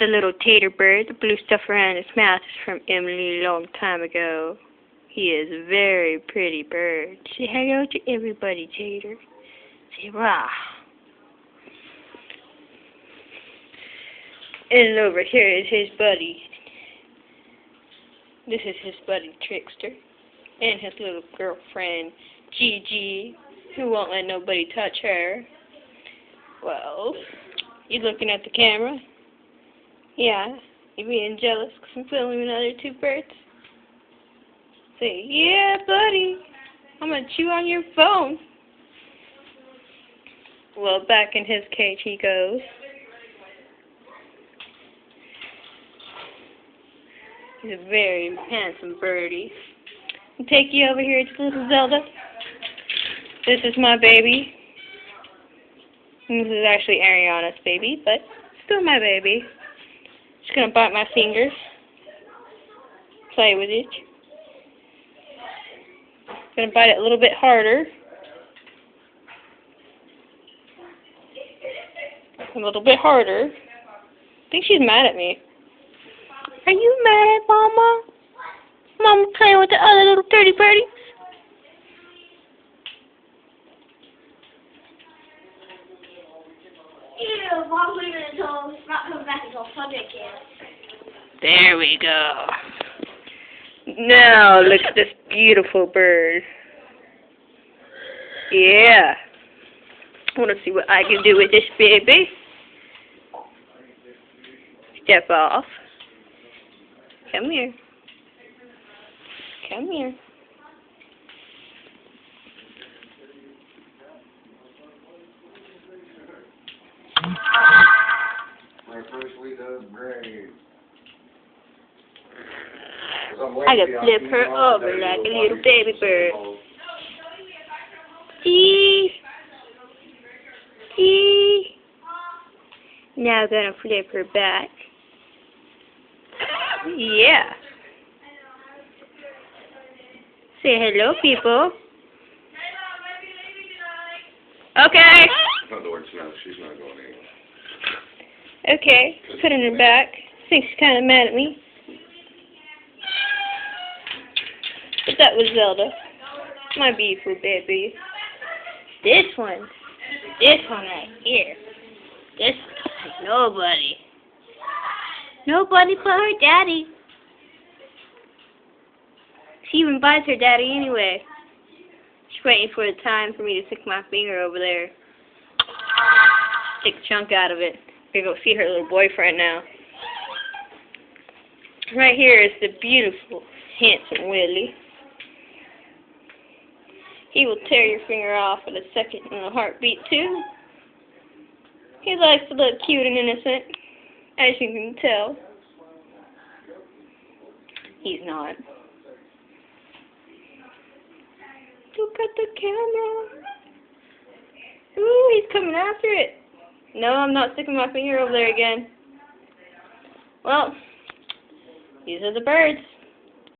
The little tater bird, the blue stuff around his mouth is from Emily a long time ago. He is a very pretty bird. Say hello to everybody, Tater. Say rah. And over here is his buddy. This is his buddy Trickster. And his little girlfriend, Gigi, who won't let nobody touch her. Well, you looking at the camera? Yeah, you being jealous because I'm filming another two birds? Say, yeah, buddy, I'm going to chew on your phone. Well, back in his cage he goes. He's a very handsome birdie. I'll take you over here to little Zelda. This is my baby. And this is actually Ariana's baby, but still my baby. Just gonna bite my fingers. Play with it. Gonna bite it a little bit harder. A little bit harder. I think she's mad at me. Are you mad at Mama? Mama playing with the other little dirty birdies? Ew, Mom's leaving it until it's not coming back until Sunday again. There we go. Now look at this beautiful bird. Yeah. I want to see what I can do with this baby. Step off. Come here. Come here. My first week of grade. I can flip her over like a little baby bird. See? See? Now I'm gonna flip her back. Yeah. Say hello, people. Okay. No, she's not going anywhere. Okay. Put it in her back. I think she's kind of mad at me. But that was Zelda. My beautiful baby. This one right here. This one, like nobody. Nobody but her daddy. She even bites her daddy anyway. She's waiting for the time for me to stick my finger over there. Take a chunk out of it. Gonna go see her little boyfriend now. Right here is the beautiful, handsome Willie. He will tear your finger off in a second in a heartbeat too. He likes to look cute and innocent, as you can tell. He's not. Look at the camera. Ooh, he's coming after it. No, I'm not sticking my finger over there again. Well, these are the birds.